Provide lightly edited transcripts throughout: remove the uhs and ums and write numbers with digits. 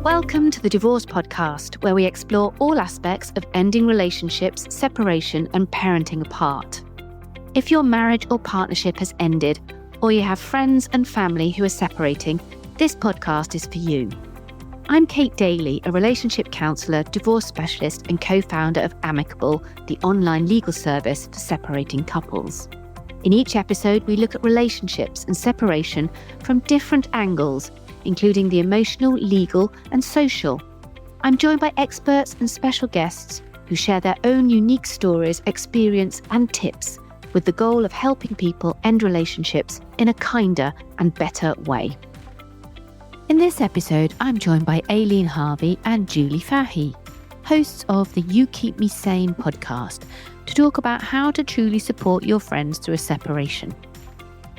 Welcome to the Divorce Podcast, where we explore all aspects of ending relationships, separation, and parenting apart. If your marriage or partnership has ended, or you have friends and family who are separating, this podcast is for you. I'm Kate Daly, a relationship counsellor, divorce specialist, and co-founder of Amicable, the online legal service for separating couples. In each episode, we look at relationships and separation from different angles, including the emotional, legal, and social. I'm joined by experts and special guests who share their own unique stories, experience, and tips, with the goal of helping people end relationships in a kinder and better way. In this episode, I'm joined by Aileen Harvey and Julie Fahey, hosts of the You Keep Me Sane podcast, to talk about how to truly support your friends through a separation.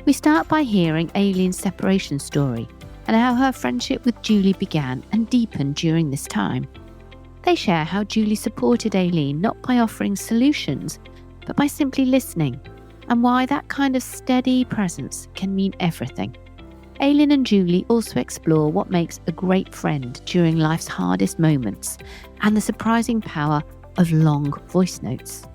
We start by hearing Aileen's separation story and how her friendship with Julie began and deepened during this time. They share how Julie supported Aileen not by offering solutions, but by simply listening, and why that kind of steady presence can mean everything. Aileen and Julie also explore what makes a great friend during life's hardest moments and the surprising power of long voice notes.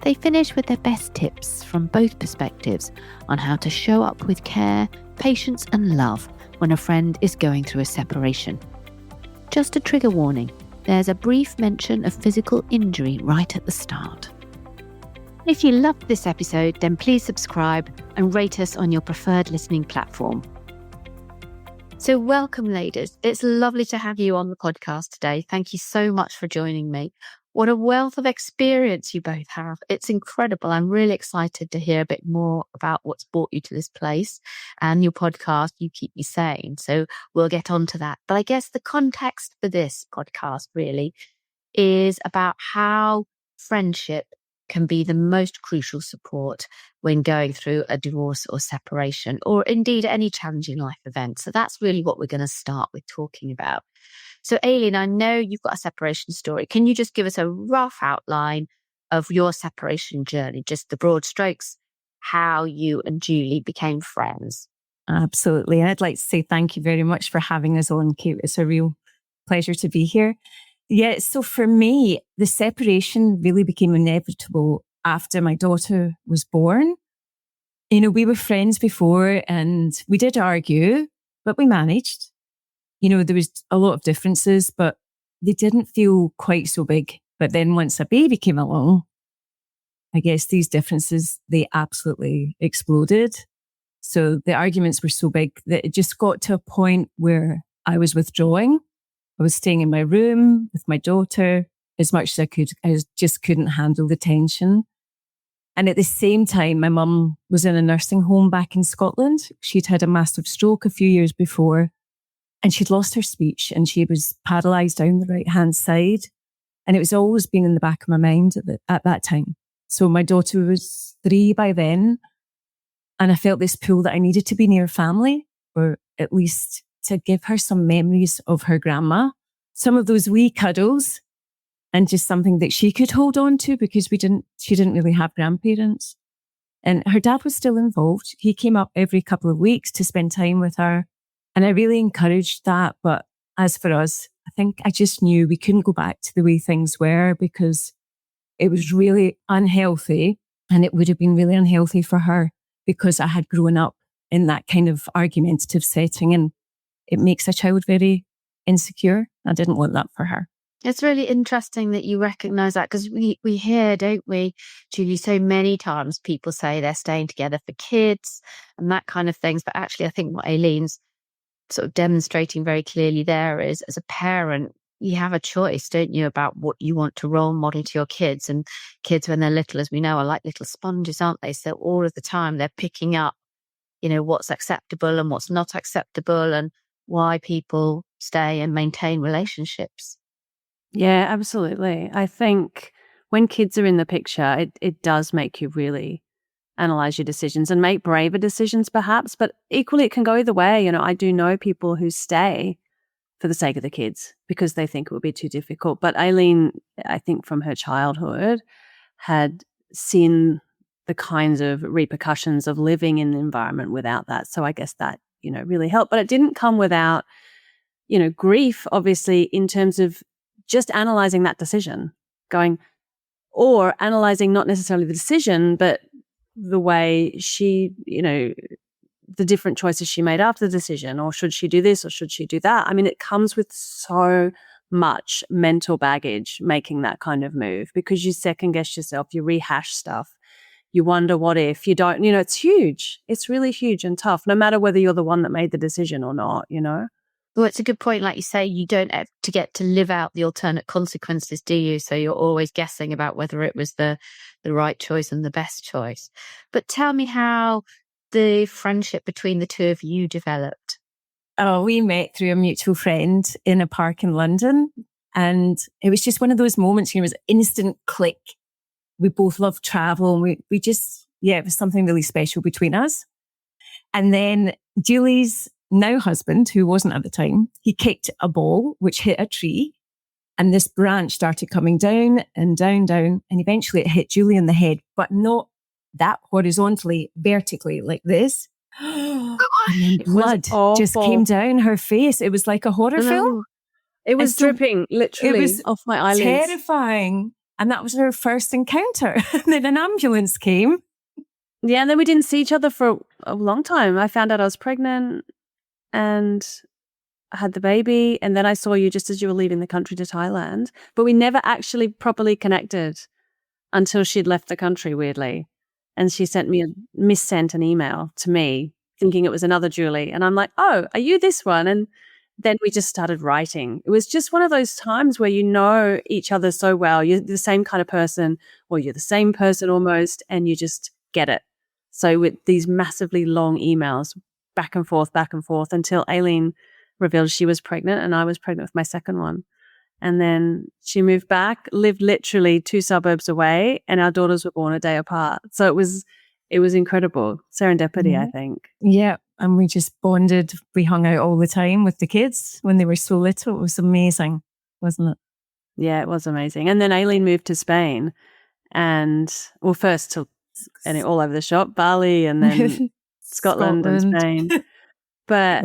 They finish with their best tips from both perspectives on how to show up with care, patience, and love when a friend is going through a separation. Just a trigger warning, there's a brief mention of physical injury right at the start. If you loved this episode, then please subscribe and rate us on your preferred listening platform. So welcome, ladies. It's lovely to have you on the podcast today. Thank you so much for joining me. What a wealth of experience you both have. It's incredible. I'm really excited to hear a bit more about what's brought you to this place and your podcast, You Keep Me Sane. So we'll get on to that. But I guess the context for this podcast really is about how friendship can be the most crucial support when going through a divorce or separation, or indeed any challenging life event. So that's really what we're going to start with talking about. So Aileen, I know you've got a separation story. Can you just give us a rough outline of your separation journey, just the broad strokes, how you and Julie became friends? Absolutely. I'd like to say thank you very much for having us on, Kate. It's a real pleasure to be here. Yeah, so for me, the separation really became inevitable after my daughter was born. You know, we were friends before and we did argue, but we managed. You know, there was a lot of differences, but they didn't feel quite so big. But then once a baby came along, I guess these differences, they absolutely exploded. So the arguments were so big that it just got to a point where I was withdrawing. I was staying in my room with my daughter as much as I could. I just couldn't handle the tension. And at the same time, my mum was in a nursing home back in Scotland. She'd had a massive stroke a few years before. And she'd lost her speech and she was paralysed down the right-hand side. And it was always been in the back of my mind at that time. So my daughter was 3 by then. And I felt this pull that I needed to be near family, or at least to give her some memories of her grandma. Some of those wee cuddles and just something that she could hold on to because she didn't really have grandparents. And her dad was still involved. He came up every couple of weeks to spend time with her. And I really encouraged that. But as for us, I think I just knew we couldn't go back to the way things were because it was really unhealthy. And it would have been really unhealthy for her because I had grown up in that kind of argumentative setting. And it makes a child very insecure. I didn't want that for her. It's really interesting that you recognise that because we hear, don't we, Julie, so many times people say they're staying together for kids and that kind of things. But actually, I think what Aileen's sort of demonstrating very clearly there is, as a parent, you have a choice, don't you, about what you want to role model to your kids. And kids, when they're little, as we know, are like little sponges, aren't they? So all of the time they're picking up, you know, what's acceptable and what's not acceptable and why people stay and maintain relationships. Yeah, absolutely. I think when kids are in the picture, it does make you really analyze your decisions and make braver decisions perhaps, but equally it can go either way. You know, I do know people who stay for the sake of the kids because they think it would be too difficult. But Aileen, I think from her childhood, had seen the kinds of repercussions of living in the environment without that. So I guess that, you know, really helped. But it didn't come without, grief, obviously, in terms of just analyzing that decision, or analyzing not necessarily the decision, but the way she, the different choices she made after the decision, or should she do this or should she do that? I mean, it comes with so much mental baggage making that kind of move, because you second guess yourself, you rehash stuff, you wonder what if, you don't, it's huge. It's really huge and tough, no matter whether you're the one that made the decision or not, Well, it's a good point. Like you say, you don't have to get to live out the alternate consequences, do you? So you're always guessing about whether it was the right choice and the best choice. But tell me how the friendship between the two of you developed. Oh, we met through a mutual friend in a park in London. And it was just one of those moments, it was instant click. We both love travel. And we just, it was something really special between us. And then Julie's now husband, who wasn't at the time, he kicked a ball, which hit a tree. And this branch started coming down and down, down. And eventually it hit Julie in the head, but not that horizontally, vertically like this. And then blood just came down her face. It was like a horror film. It was dripping literally off my eyelids. Terrifying. And that was her first encounter. And then an ambulance came. Yeah, and then we didn't see each other for a long time. I found out I was pregnant and I had the baby. And then I saw you just as you were leaving the country to Thailand. But we never actually properly connected until she'd left the country, weirdly. And she missent an email to me thinking it was another Julie. And I'm like, oh, are you this one? And then we just started writing. It was just one of those times where you know each other so well. You're the same kind of person, or you're the same person almost, and you just get it. So with these massively long emails, back and forth, until Aileen revealed she was pregnant and I was pregnant with my second one. And then she moved back, lived literally 2 suburbs away, and our daughters were born a day apart. So it was incredible. Serendipity, I think. Yeah. And we just bonded. We hung out all the time with the kids when they were so little. It was amazing, wasn't it? Yeah, it was amazing. And then Aileen moved to Spain and, first to all over the shop, Bali, and then Scotland and Spain. But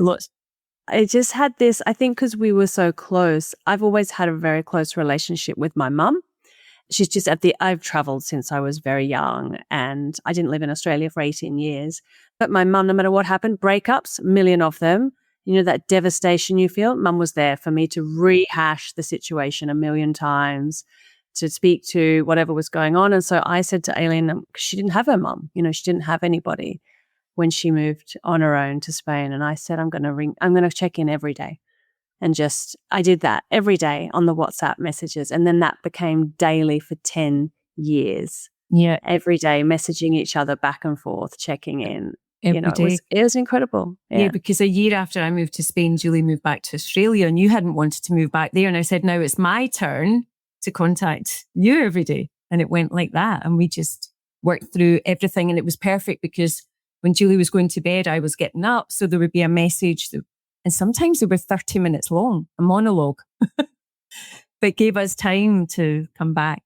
I just had this, I think because we were so close, I've always had a very close relationship with my mum. She's just I've traveled since I was very young and I didn't live in Australia for 18 years. But my mum, no matter what happened, breakups, a million of them, that devastation you feel, mum was there for me to rehash the situation a million times, to speak to whatever was going on. And so I said to Aileen, because she didn't have her mum, she didn't have anybody when she moved on her own to Spain. And I said, I'm going to check in every day. And I did that every day on the WhatsApp messages. And then that became daily for 10 years. Yeah. Every day messaging each other back and forth, checking in. Every day. It was incredible. Yeah, because a year after I moved to Spain, Julie moved back to Australia and you hadn't wanted to move back there. And I said, now it's my turn to contact you every day. And it went like that. And we just worked through everything. And it was perfect because when Julie was going to bed, I was getting up. So there would be a message and sometimes they were 30 minutes long, a monologue. But it gave us time to come back.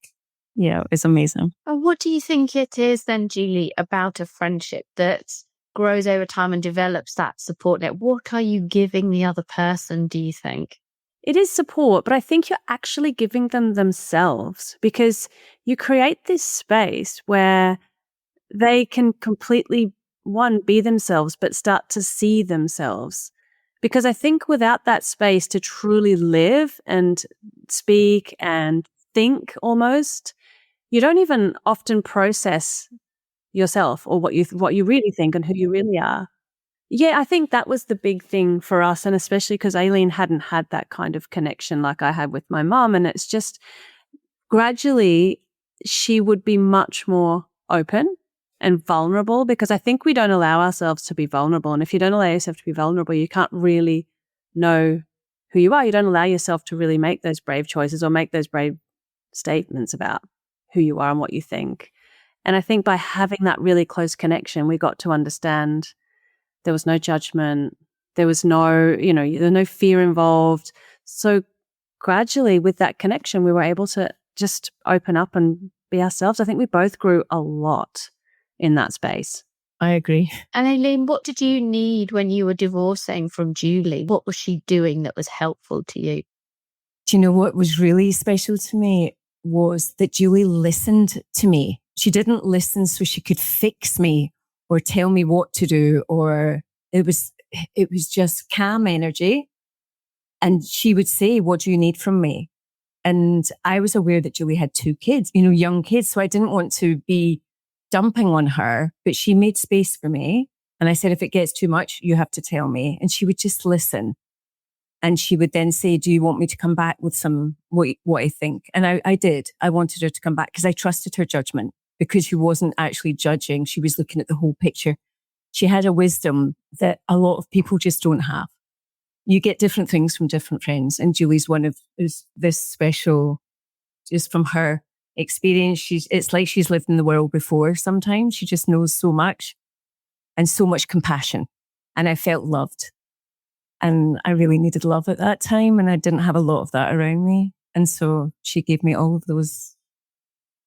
Yeah, it was amazing. What do you think it is then, Julie, about a friendship that grows over time and develops that support net? What are you giving the other person, do you think? It is support, but I think you're actually giving them themselves, because you create this space where they can completely, be themselves, but start to see themselves. Because I think without that space to truly live and speak and think almost, you don't even often process yourself or what you really think and who you really are. Yeah, I think that was the big thing for us, and especially because Aileen hadn't had that kind of connection like I had with my mum, and it's just gradually she would be much more open and vulnerable, because I think we don't allow ourselves to be vulnerable. And if you don't allow yourself to be vulnerable, you can't really know who you are. You don't allow yourself to really make those brave choices or make those brave statements about who you are and what you think. And I think by having that really close connection, we got to understand there was no judgment. There was no, there was no fear involved. So gradually with that connection, we were able to just open up and be ourselves. I think we both grew a lot in that space. I agree. And Aileen, what did you need when you were divorcing from Julie? What was she doing that was helpful to you? Do you know what was really special to me was that Julie listened to me. She didn't listen so she could fix me or tell me what to do, or it was just calm energy. And she would say, "What do you need from me?" And I was aware that Julie had 2 kids, young kids. So I didn't want to be dumping on her, but she made space for me. And I said, if it gets too much, you have to tell me. And she would just listen. And she would then say, do you want me to come back with what I think? And I did. I wanted her to come back because I trusted her judgment, because she wasn't actually judging. She was looking at the whole picture. She had a wisdom that a lot of people just don't have. You get different things from different friends. And Julie's is this special, just from her experience. It's like she's lived in the world before sometimes. She just knows so much and so much compassion. And I felt loved. And I really needed love at that time. And I didn't have a lot of that around me. And so she gave me all of those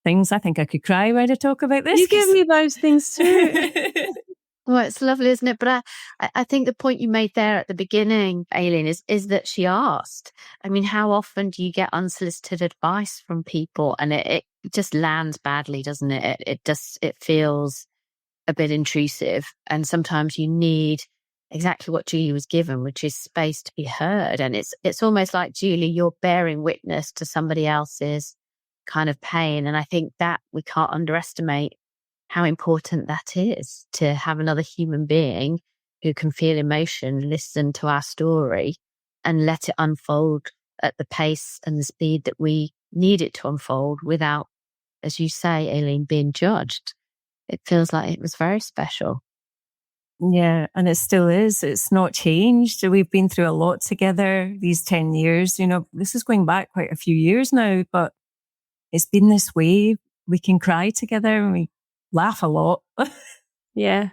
things. I think I could cry when I talk about this. You give me those things too. Well, it's lovely, isn't it? But I think the point you made there at the beginning, Aileen, is that she asked. I mean, how often do you get unsolicited advice from people, and it just lands badly, doesn't it? It feels a bit intrusive, and sometimes you need exactly what Julie was given, which is space to be heard. And it's almost like, Julie, you're bearing witness to somebody else's kind of pain, and I think that we can't underestimate how important that is, to have another human being who can feel emotion, listen to our story and let it unfold at the pace and the speed that we need it to unfold without, as you say, Aileen, being judged. It feels like it was very special. Yeah, and it still is. It's not changed. We've been through a lot together these 10 years. This is going back quite a few years now, but it's been this way. We can cry together and we laugh a lot. Yeah.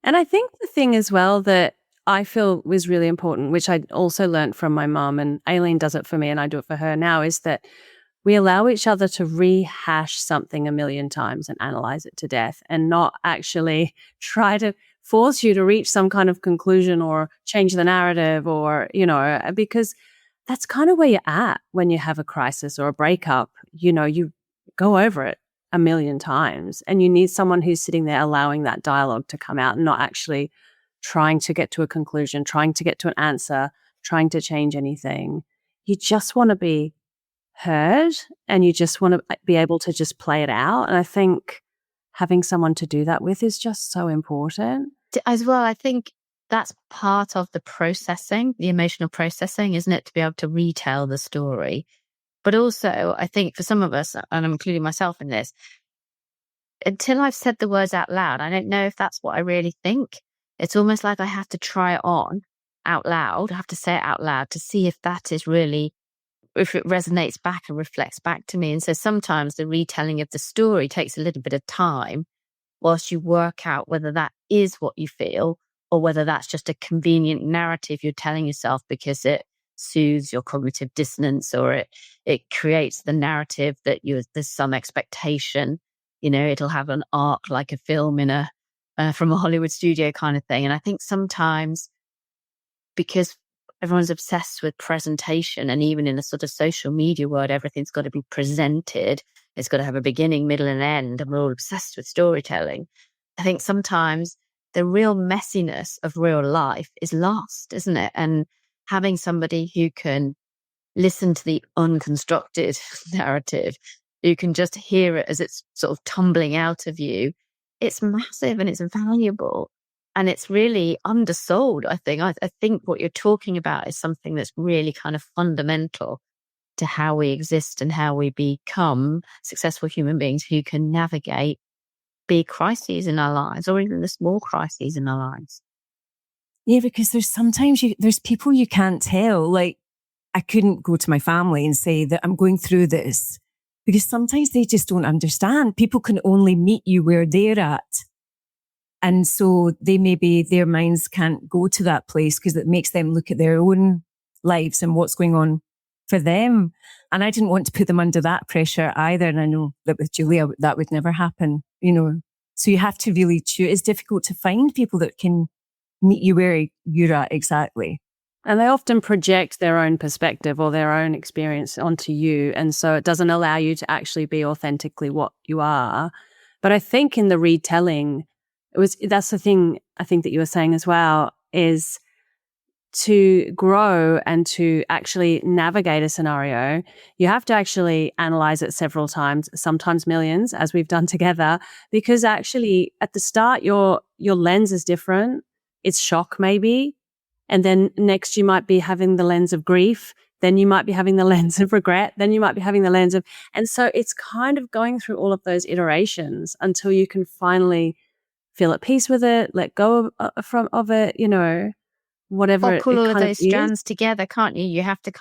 And I think the thing as well that I feel was really important, which I also learned from my mum, and Aileen does it for me and I do it for her now, is that we allow each other to rehash something a million times and analyze it to death, and not actually try to force you to reach some kind of conclusion or change the narrative, or, because that's kind of where you're at when you have a crisis or a breakup. You go over it a million times, and you need someone who's sitting there allowing that dialogue to come out and not actually trying to get to a conclusion, trying to get to an answer, trying to change anything. You just want to be heard, and you just want to be able to just play it out. And I think having someone to do that with is just so important. As well, I think that's part of the processing, the emotional processing, isn't it? To be able to retell the story. But also, I think for some of us, and I'm including myself in this, until I've said the words out loud, I don't know if that's what I really think. It's almost like I have to try it on out loud. I have to say it out loud to see if that is really, if it resonates back and reflects back to me. And so sometimes the retelling of the story takes a little bit of time whilst you work out whether that is what you feel, or whether that's just a convenient narrative you're telling yourself because it soothes your cognitive dissonance, or it creates the narrative that there's some expectation, it'll have an arc like a film from a Hollywood studio kind of thing. And I think sometimes, because everyone's obsessed with presentation, and even in a sort of social media world, everything's got to be presented. It's got to have a beginning, middle and end, and we're all obsessed with storytelling. I think sometimes the real messiness of real life is lost, isn't it? And having somebody who can listen to the unconstructed narrative, who can just hear it as it's sort of tumbling out of you, it's massive and it's valuable. And it's really undersold, I think. I think what you're talking about is something that's really kind of fundamental to how we exist and how we become successful human beings who can navigate big crises in our lives, or even the small crises in our lives. Yeah, because there's people you can't tell. Like, I couldn't go to my family and say that I'm going through this, because sometimes they just don't understand. People can only meet you where they're at. And so their minds can't go to that place, because it makes them look at their own lives and what's going on for them. And I didn't want to put them under that pressure either. And I know that with Julia, that would never happen. So you have to really choose. It's difficult to find people that can meet you where you're at exactly. And they often project their own perspective or their own experience onto you. And so it doesn't allow you to actually be authentically what you are. But I think in the retelling, that's the thing I think that you were saying as well, is to grow and to actually navigate a scenario, you have to actually analyze it several times, sometimes millions, as we've done together, because actually at the start, your lens is different. It's shock maybe. And then next you might be having the lens of grief. Then you might be having the lens of regret. Then you might be having the lens of, and so it's kind of going through all of those iterations until you can finally feel at peace with it, let go of it, whatever Or pull it all of kind of those is. strands together, can't you? You have to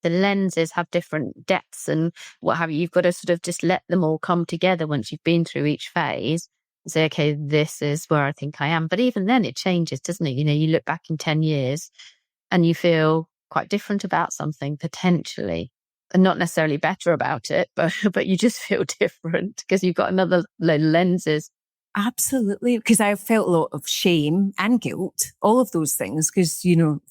the lenses have different depths and what have you. You've got to sort of just let them all come together once you've been through each phase and say, okay, this is where I think I am. But even then it changes, doesn't it? You look back in 10 years and you feel quite different about something potentially, and not necessarily better about it, but you just feel different because you've got another lenses. Absolutely. Because I felt a lot of shame and guilt, all of those things, because,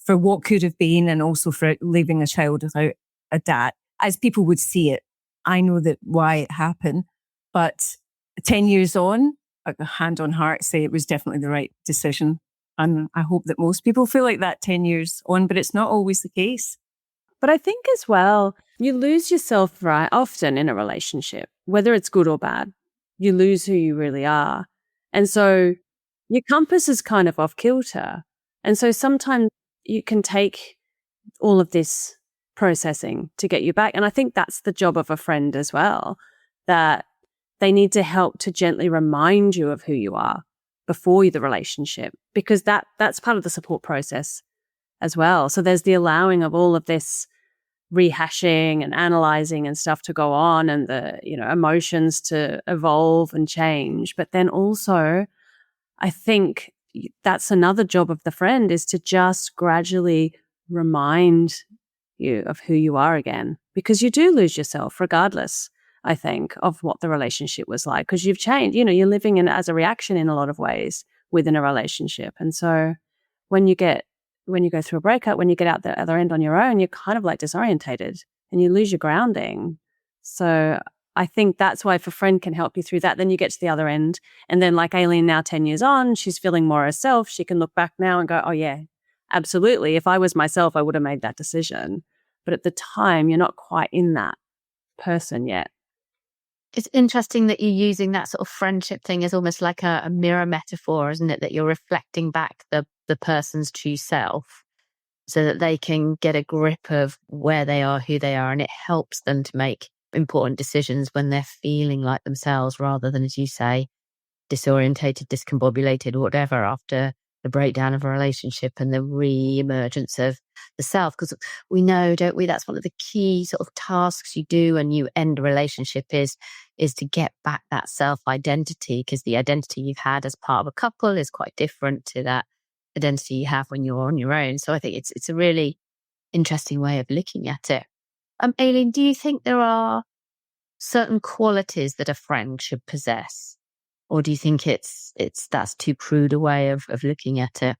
for what could have been and also for leaving a child without a dad, as people would see it. I know that why it happened, but 10 years on, hand on heart, say it was definitely the right decision. And I hope that most people feel like that 10 years on, but it's not always the case. But I think as well, you lose yourself right often in a relationship, whether it's good or bad. You lose who you really are. And so your compass is kind of off kilter. And so sometimes you can take all of this processing to get you back. And I think that's the job of a friend as well, that they need to help to gently remind you of who you are before the relationship, because that's part of the support process as well. So there's the allowing of all of this rehashing and analyzing and stuff to go on, and the emotions to evolve and change. But then also, I think that's another job of the friend, is to just gradually remind you of who you are again, because you do lose yourself regardless, I think, of what the relationship was like, because you've changed. You're living in as a reaction in a lot of ways within a relationship. And so when you go through a breakup, when you get out the other end on your own, you're kind of like disorientated and you lose your grounding. So I think that's why if a friend can help you through that, then you get to the other end. And then like Aileen, now 10 years on, she's feeling more herself. She can look back now and go, oh yeah, absolutely. If I was myself, I would have made that decision. But at the time, you're not quite in that person yet. It's interesting that you're using that sort of friendship thing as almost like a mirror metaphor, isn't it? That you're reflecting back the person's true self so that they can get a grip of where they are, who they are, and it helps them to make important decisions when they're feeling like themselves rather than, as you say, disorientated, discombobulated, or whatever after the breakdown of a relationship and the re-emergence of the self. Because we know, don't we, that's one of the key sort of tasks you do when you end a relationship is to get back that self-identity, because the identity you've had as part of a couple is quite different to that identity you have when you're on your own. So I think it's a really interesting way of looking at it. Aileen, do you think there are certain qualities that a friend should possess? Or do you think that's too crude a way of looking at it?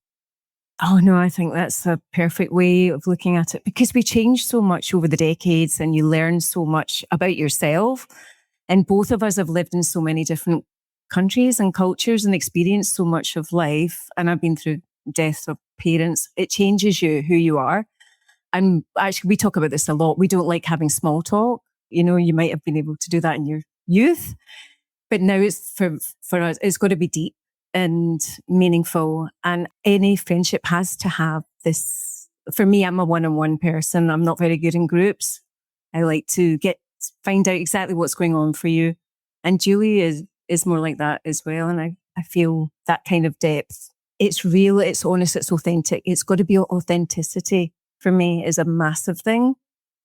Oh, no, I think that's a perfect way of looking at it, because we change so much over the decades and you learn so much about yourself. And both of us have lived in so many different countries and cultures and experienced so much of life. And I've been through deaths of parents. It changes you, who you are. And actually, we talk about this a lot. We don't like having small talk. You might have been able to do that in your youth. But now it's for us, it's got to be deep and meaningful. And any friendship has to have this. For me, I'm a one-on-one person. I'm not very good in groups. I like to find out exactly what's going on for you. And Julie is more like that as well. And I feel that kind of depth. It's real, it's honest, it's authentic. It's got to be authenticity for me is a massive thing.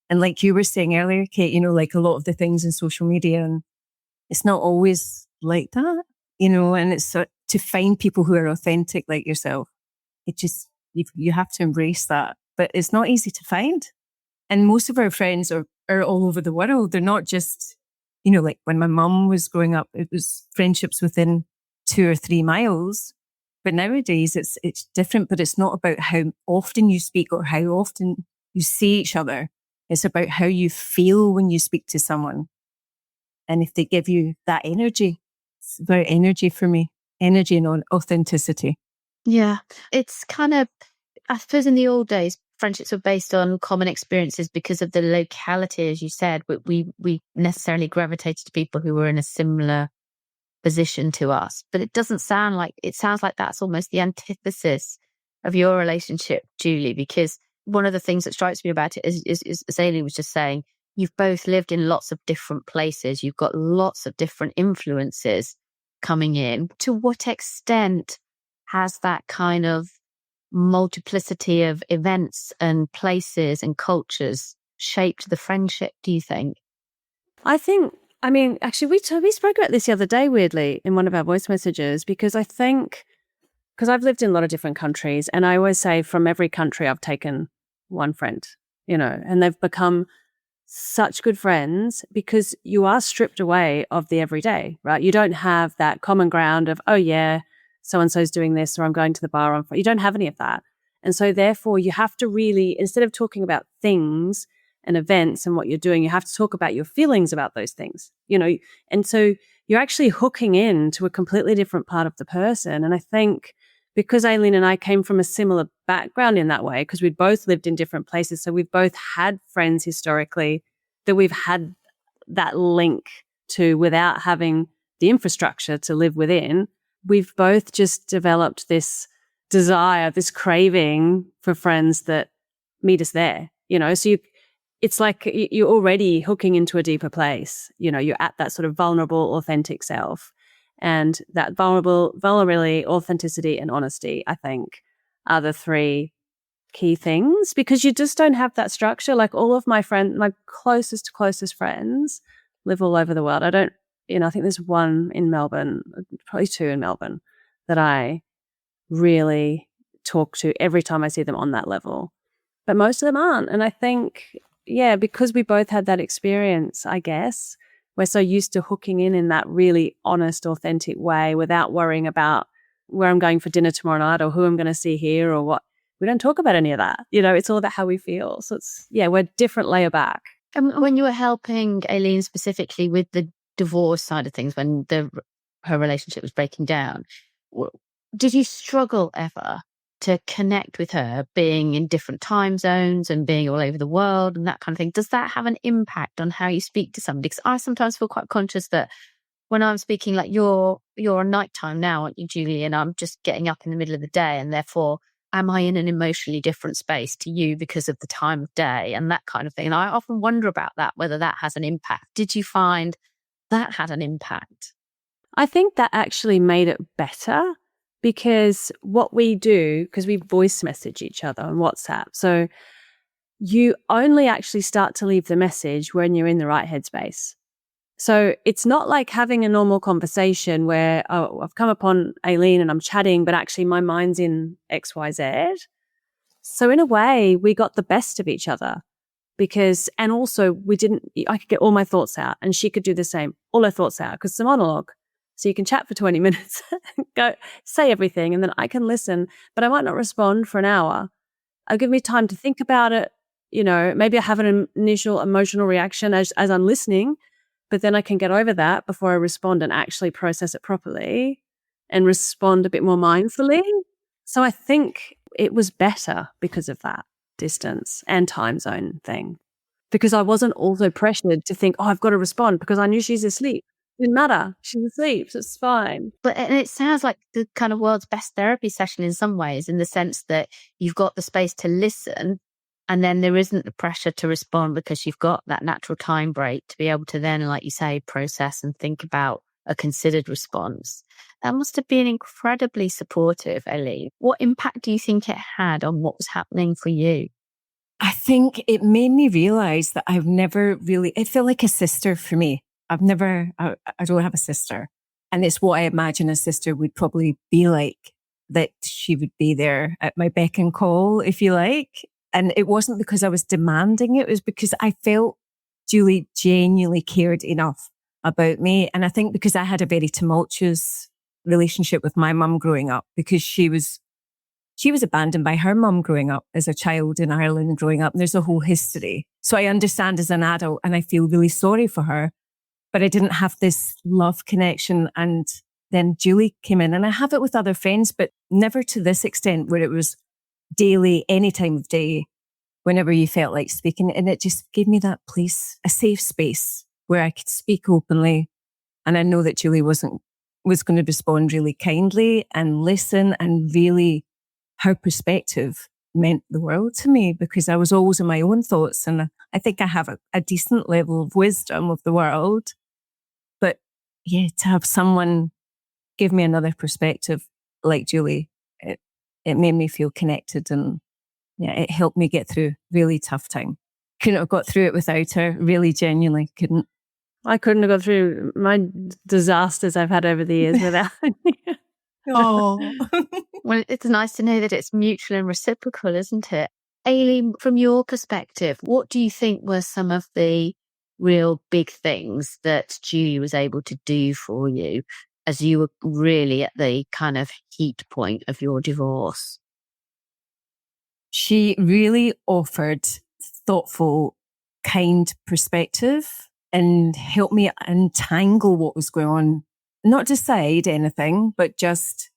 And like you were saying earlier, Kate, like a lot of the things in social media, and it's not always like that, and it's to find people who are authentic like yourself. It just, you have to embrace that, but it's not easy to find. And most of our friends are all over the world. They're not just, like when my mum was growing up, it was friendships within 2 or 3 miles. But nowadays it's different, but it's not about how often you speak or how often you see each other. It's about how you feel when you speak to someone. And if they give you that energy, it's about energy for me, energy and authenticity. Yeah. It's kind of, I suppose in the old days, friendships were based on common experiences because of the locality, as you said. We necessarily gravitated to people who were in a similar position to us. But it sounds like that's almost the antithesis of your relationship, Julie, because one of the things that strikes me about it is as Aileen was just saying, you've both lived in lots of different places. You've got lots of different influences coming in. To what extent has that kind of multiplicity of events and places and cultures shaped the friendship, do you think? Actually, we spoke about this the other day, weirdly, in one of our voice messages, because I've lived in a lot of different countries, and I always say from every country I've taken one friend, and they've become such good friends because you are stripped away of the everyday, right? You don't have that common ground of, oh yeah, so-and-so's doing this, or I'm going to the bar. You don't have any of that. And so therefore you have to really, instead of talking about things and events and what you're doing, you have to talk about your feelings about those things, and so you're actually hooking in to a completely different part of the person. And I think because Aileen and I came from a similar background in that way, because we'd both lived in different places, so we've both had friends historically that we've had that link to without having the infrastructure to live within, we've both just developed this desire, this craving for friends that meet us there, so it's like you're already hooking into a deeper place. You're at that sort of vulnerable, authentic self. And that vulnerability, authenticity, and honesty, I think, are the 3 key things, because you just don't have that structure. Like all of my closest friends live all over the world. I think there's 1 in Melbourne, probably 2 in Melbourne, that I really talk to every time I see them on that level. But most of them aren't. And I think, because we both had that experience, I guess, we're so used to hooking in that really honest, authentic way without worrying about where I'm going for dinner tomorrow night or who I'm going to see here or what. We don't talk about any of that. It's all about how we feel. So we're a different layer back. And when you were helping Aileen specifically with the divorce side of things, when her relationship was breaking down, did you struggle ever to connect with her, being in different time zones and being all over the world and that kind of thing? Does that have an impact on how you speak to somebody? Because I sometimes feel quite conscious that when I'm speaking, like you're on nighttime now, aren't you, Julie? And I'm just getting up in the middle of the day, and therefore, am I in an emotionally different space to you because of the time of day and that kind of thing? And I often wonder about that, whether that has an impact. Did you find that had an impact? I think that actually made it better, because what we do, because we voice message each other on WhatsApp, so you only actually start to leave the message when you're in the right headspace. So it's not like having a normal conversation where, oh, I've come upon Aileen and I'm chatting, but actually my mind's in XYZ. So in a way, we got the best of each other and also I could get all my thoughts out and she could do the same, all her thoughts out, because it's a monologue. So you can chat for 20 minutes, go say everything, and then I can listen, but I might not respond for an hour. It'll give me time to think about it. Maybe I have an initial emotional reaction as I'm listening, but then I can get over that before I respond and actually process it properly and respond a bit more mindfully. So I think it was better because of that distance and time zone thing, because I wasn't also pressured to think, oh, I've got to respond because I knew she's asleep. Didn't matter. She's asleep, so it's fine. And it sounds like the kind of world's best therapy session in some ways, in the sense that you've got the space to listen, and then there isn't the pressure to respond because you've got that natural time break to be able to then, like you say, process and think about a considered response. That must have been incredibly supportive, Aileen. What impact do you think it had on what was happening for you? I think it made me realize that I've never really, it felt like a sister for me. I don't have a sister. And it's what I imagine a sister would probably be like, that she would be there at my beck and call, if you like. And it wasn't because I was demanding it was because I felt Julie genuinely cared enough about me. And I think because I had a very tumultuous relationship with my mum growing up, because she was abandoned by her mum growing up as a child in Ireland growing up. And there's a whole history. So I understand as an adult, and I feel really sorry for her, but I didn't have this love connection. And then Julie came in, and I have it with other friends, but never to this extent where it was daily, any time of day, whenever you felt like speaking. And it just gave me that place, a safe space where I could speak openly. And I know that Julie was going to respond really kindly and listen, and really her perspective meant the world to me, because I was always in my own thoughts. And I think I have a decent level of wisdom of the world. But yeah, to have someone give me another perspective like Julie, it made me feel connected, and yeah, it helped me get through a really tough time. Couldn't have got through it without her, really genuinely couldn't. I couldn't have got through my disasters I've had over the years without you. Oh. Well, it's nice to know that it's mutual and reciprocal, isn't it? Aileen, from your perspective, what do you think were some of the real big things that Julie was able to do for you as you were really at the kind of heat point of your divorce? She really offered thoughtful, kind perspective and helped me untangle what was going on. Not decide anything, but just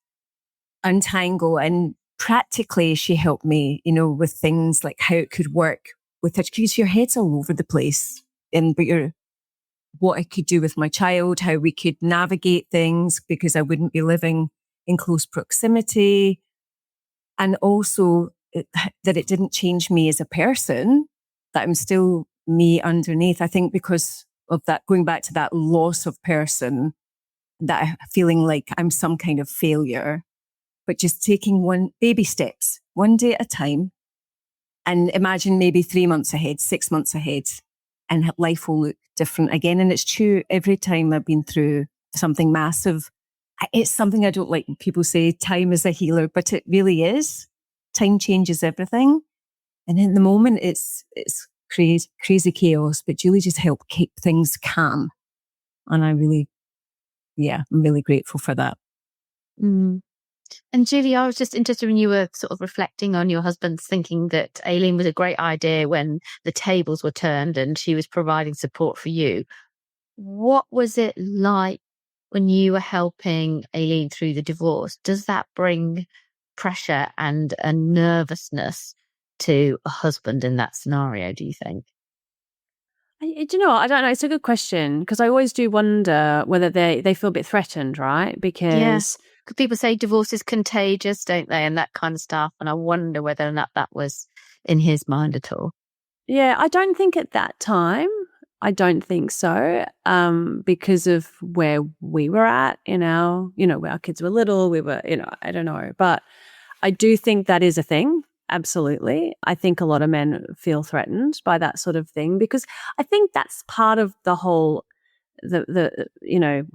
untangle. And practically, she helped me, with things like how it could work with it, because your head's all over the place. But what I could do with my child, how we could navigate things, because I wouldn't be living in close proximity. And also that it didn't change me as a person, that I'm still me underneath. I think because of that, going back to that loss of person, that I'm feeling like I'm some kind of failure, but just taking one baby steps, one day at a time, and imagine maybe 3 months ahead, 6 months ahead, and life will look different again. And it's true, every time I've been through something massive, it's something I don't like when people say time is a healer, but it really is. Time changes everything. And in the moment, it's crazy chaos, but Julie just helped keep things calm. And I'm really grateful for that. Mm. And Julie, I was just interested when you were sort of reflecting on your husband's thinking that Aileen was a great idea when the tables were turned and she was providing support for you. What was it like when you were helping Aileen through the divorce? Does that bring pressure and a nervousness to a husband in that scenario, do you think? Do you know what? I don't know. It's a good question, because I always do wonder whether they feel a bit threatened, right? Because people say divorce is contagious, don't they? And that kind of stuff. And I wonder whether or not that was in his mind at all. Yeah, I don't think at that time. I don't think so, because of where we were at in our, where our kids were little, we were, I don't know. But I do think that is a thing. Absolutely. I think a lot of men feel threatened by that sort of thing, because I think that's part of the whole, the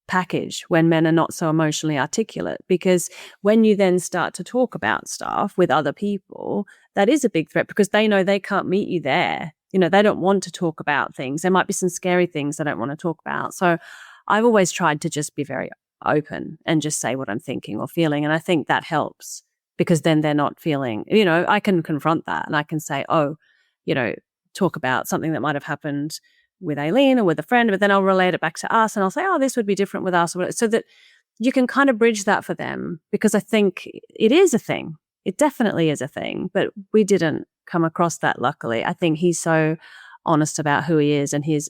package when men are not so emotionally articulate, because when you then start to talk about stuff with other people, that is a big threat, because they know they can't meet you there. They don't want to talk about things. There might be some scary things they don't want to talk about. So I've always tried to just be very open and just say what I'm thinking or feeling. And I think that helps, because then they're not feeling, I can confront that and I can say, talk about something that might have happened with Aileen or with a friend, but then I'll relate it back to us and I'll say, this would be different with us. So that you can kind of bridge that for them, because I think it is a thing. It definitely is a thing, but we didn't come across that, luckily. I think he's so honest about who he is and his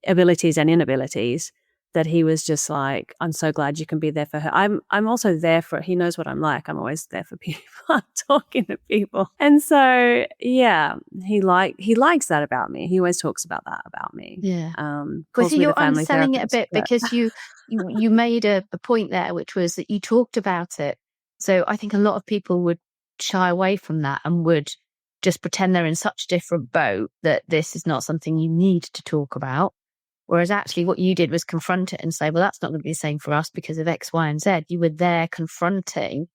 abilities and inabilities that he was just like, I'm so glad you can be there for her. I'm also there for, he knows what I'm like. I'm always there for people. I'm talking to people. And so, yeah, he likes that about me. He always talks about that about me. Yeah. Calls so me you're the family underselling it a therapist, bit, but because you made a point there, which was that you talked about it. So I think a lot of people would shy away from that and would just pretend they're in such a different boat that this is not something you need to talk about. Whereas actually what you did was confront it and say, well, that's not going to be the same for us because of X, Y, and Z. You were there confronting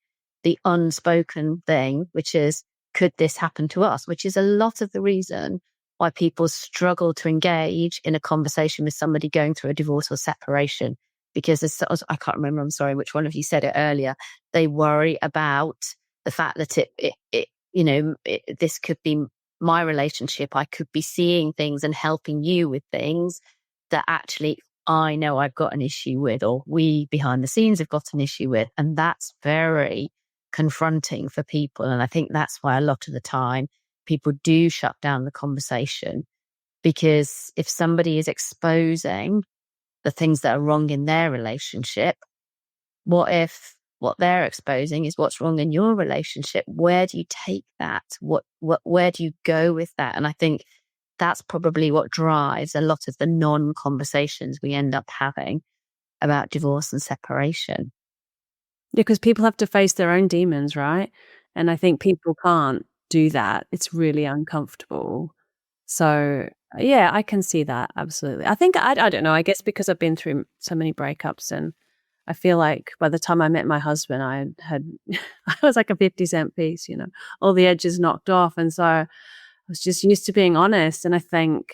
the unspoken thing, which is, could this happen to us? Which is a lot of the reason why people struggle to engage in a conversation with somebody going through a divorce or separation, because I can't remember, I'm sorry, which one of you said it earlier. They worry about the fact that this could be my relationship. I could be seeing things and helping you with things that actually I know I've got an issue with, or we behind the scenes have got an issue with. And that's very confronting for people. And I think that's why a lot of the time people do shut down the conversation, because if somebody is exposing the things that are wrong in their relationship, what if what they're exposing is what's wrong in your relationship? Where do you take that? Where do you go with that? And I think that's probably what drives a lot of the non-conversations we end up having about divorce and separation. Yeah, because people have to face their own demons, right? And I think people can't do that. It's really uncomfortable. So yeah, I can see that. Absolutely. I think, I don't know, I guess because I've been through so many breakups, and I feel like by the time I met my husband, I was like a 50-cent piece, all the edges knocked off. And so I was just used to being honest. And I think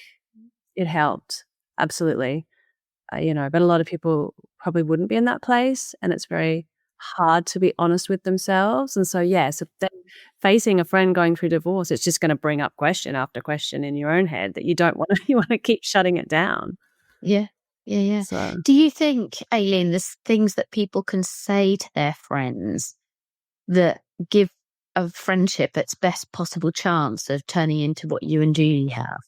it helped. Absolutely. But a lot of people probably wouldn't be in that place, and it's very hard to be honest with themselves. And so, so then facing a friend going through divorce, it's just going to bring up question after question in your own head that you don't want to, you want to keep shutting it down. Yeah. So, do you think, Aileen, there's things that people can say to their friends that give a friendship its best possible chance of turning into what you and Julie have?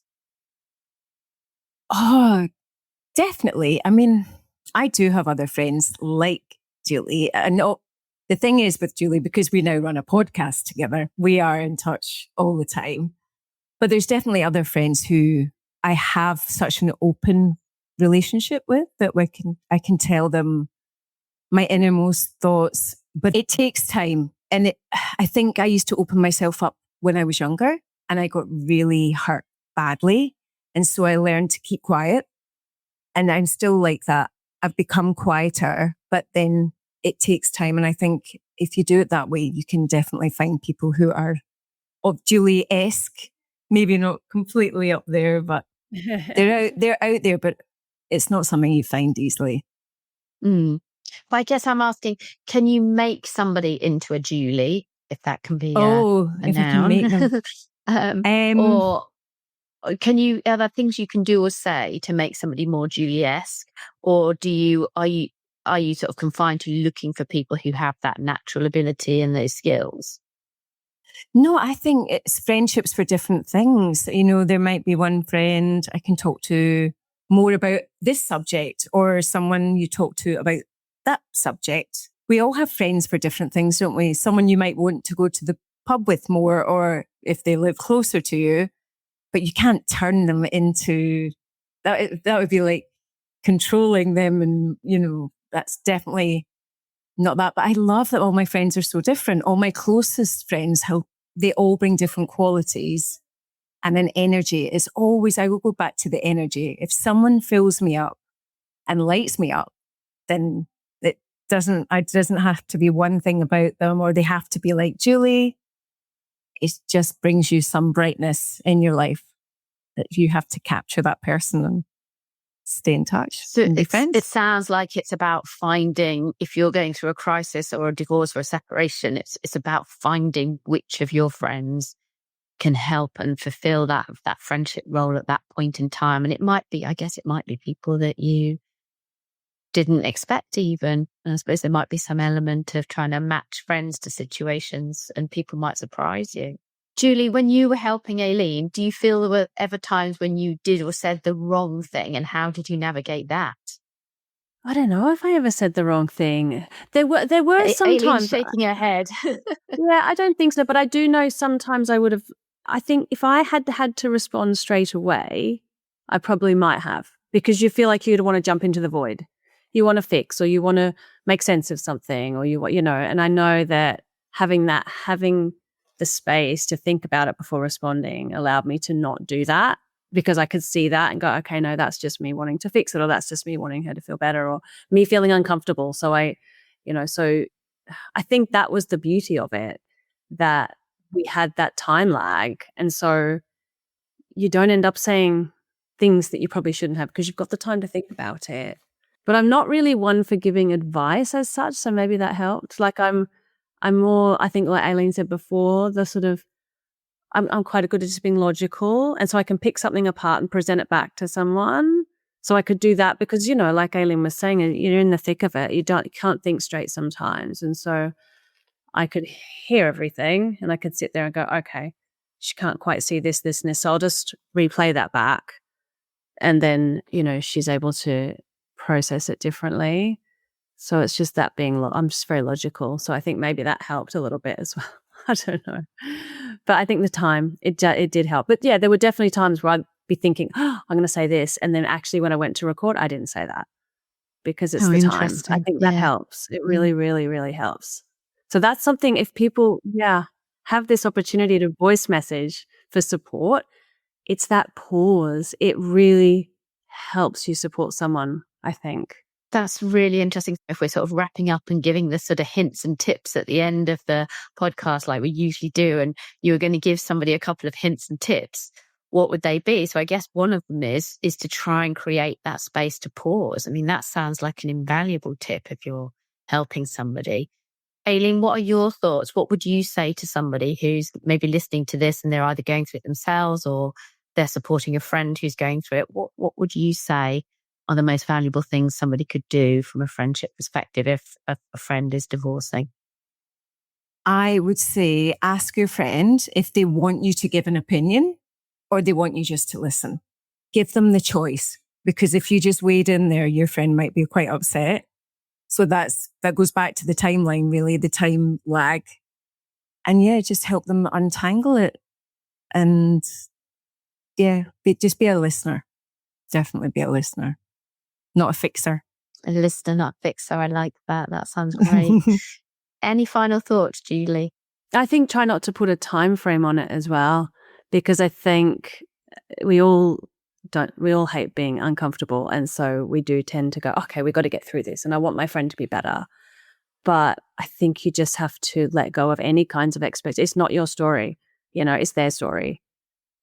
Oh, definitely. I mean, I do have other friends like Julie. And the thing is with Julie, because we now run a podcast together, we are in touch all the time. But there's definitely other friends who I have such an open relationship with that I can tell them my innermost thoughts, but it takes time. And I think I used to open myself up when I was younger, and I got really hurt badly. And so I learned to keep quiet. And I'm still like that. I've become quieter, but then it takes time. And I think if you do it that way, you can definitely find people who are of Julie-esque, maybe not completely up there, but they're out there, but it's not something you find easily. But I guess I'm asking, can you make somebody into a Julie, if that can be a if noun? I can make them. Or are there things you can do or say to make somebody more Julie-esque? Or are you sort of confined to looking for people who have that natural ability and those skills? No, I think it's friendships for different things. There might be one friend I can talk to more about this subject, or someone you talk to about that subject. We all have friends for different things, don't we? Someone you might want to go to the pub with more, or if they live closer to you, but you can't turn them into that. That would be like controlling them. And, that's definitely not that. But I love that all my friends are so different. All my closest friends, how they all bring different qualities. And an energy is always, I will go back to the energy. If someone fills me up and lights me up, then it doesn't have to be one thing about them, or they have to be like Julie. It just brings you some brightness in your life that you have to capture that person and stay in touch. So and be friends. It sounds like it's about finding, if you're going through a crisis or a divorce or a separation, it's about finding which of your friends can help and fulfill that friendship role at that point in time. And it might be people that you didn't expect even. And I suppose there might be some element of trying to match friends to situations, and people might surprise you. Julie, when you were helping Aileen, do you feel there were ever times when you did or said the wrong thing, and how did you navigate that? I don't know if I ever said the wrong thing. There were sometimes. Aileen's shaking her head. Yeah, I don't think so. But I do know sometimes I would have, I think if I had to respond straight away, I probably might have, because you feel like you'd want to jump into the void. You want to fix, or you want to make sense of something, or and I know that having the space to think about it before responding allowed me to not do that, because I could see that and go, okay, no, that's just me wanting to fix it, or that's just me wanting her to feel better, or me feeling uncomfortable. So so I think that was the beauty of it, that we had that time lag. And so you don't end up saying things that you probably shouldn't have, because you've got the time to think about it. But I'm not really one for giving advice as such, so maybe that helped. Like I'm more, I think like Aileen said before, the sort of I'm quite good at just being logical, and so I can pick something apart and present it back to someone. So I could do that because, like Aileen was saying, you're in the thick of it. You can't think straight sometimes. And so I could hear everything and I could sit there and go, okay, she can't quite see this, this, and this. So I'll just replay that back. And then, she's able to process it differently. So it's just that I'm just very logical. So I think maybe that helped a little bit as well. I don't know. But I think the time, it did help. But yeah, there were definitely times where I'd be thinking, I'm going to say this. And then actually when I went to record, I didn't say that because it's the time. I think that helps. It really, really, really helps. So that's something if people, have this opportunity to voice message for support, it's that pause. It really helps you support someone, I think. That's really interesting. If we're sort of wrapping up and giving the sort of hints and tips at the end of the podcast, like we usually do, and you were going to give somebody a couple of hints and tips, what would they be? So I guess one of them is to try and create that space to pause. I mean, that sounds like an invaluable tip if you're helping somebody. Aileen, what are your thoughts? What would you say to somebody who's maybe listening to this and they're either going through it themselves or they're supporting a friend who's going through it? What would you say are the most valuable things somebody could do from a friendship perspective if a friend is divorcing? I would say ask your friend if they want you to give an opinion or they want you just to listen. Give them the choice, because if you just wade in there, your friend might be quite upset. So that goes back to the timeline, really, the time lag. And just help them untangle it. And just be a listener. Definitely be a listener, not a fixer. A listener, not a fixer. I like that. That sounds great. Any final thoughts, Julie? I think try not to put a time frame on it as well, because I think we all hate being uncomfortable. And so we do tend to go, okay, we got to get through this. And I want my friend to be better. But I think you just have to let go of any kinds of expectations. It's not your story, it's their story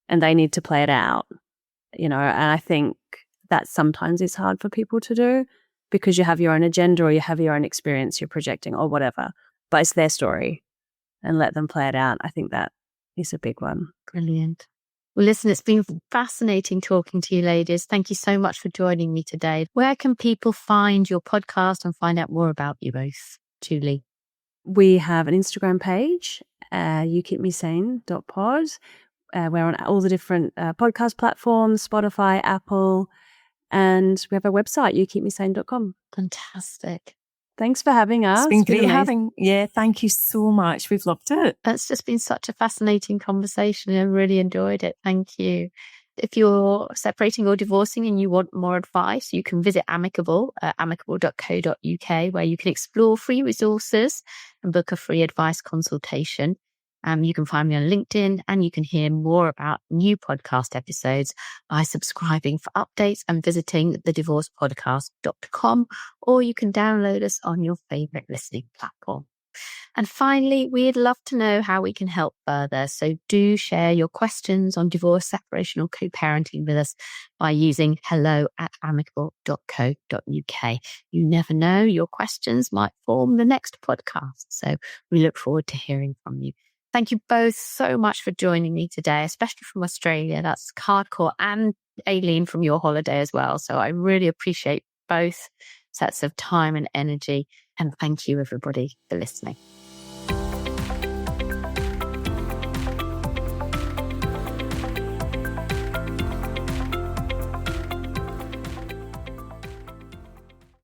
and they need to play it out, and I think that sometimes is hard for people to do because you have your own agenda or you have your own experience you're projecting or whatever, but it's their story and let them play it out. I think that is a big one. Brilliant. Well, listen, it's been fascinating talking to you ladies. Thank you so much for joining me today. Where can people find your podcast and find out more about you both? Julie? We have an Instagram page, youkeepmesane.pod. We're on all the different podcast platforms, Spotify, Apple, and we have a website, youkeepmesane.com. Fantastic. Thanks for having us. It's been great having. Yeah, thank you so much. We've loved it. It's just been such a fascinating conversation. I really enjoyed it. Thank you. If you're separating or divorcing and you want more advice, you can visit Amicable at amicable.co.uk, where you can explore free resources and book a free advice consultation. You can find me on LinkedIn, and you can hear more about new podcast episodes by subscribing for updates and visiting thedivorcepodcast.com, or you can download us on your favorite listening platform. And finally, we'd love to know how we can help further. So do share your questions on divorce, separation, or co-parenting with us by using hello@amicable.co.uk. You never know, your questions might form the next podcast. So we look forward to hearing from you. Thank you both so much for joining me today, especially from Australia. That's hardcore, and Aileen from your holiday as well. So I really appreciate both sets of time and energy. And thank you, everybody, for listening.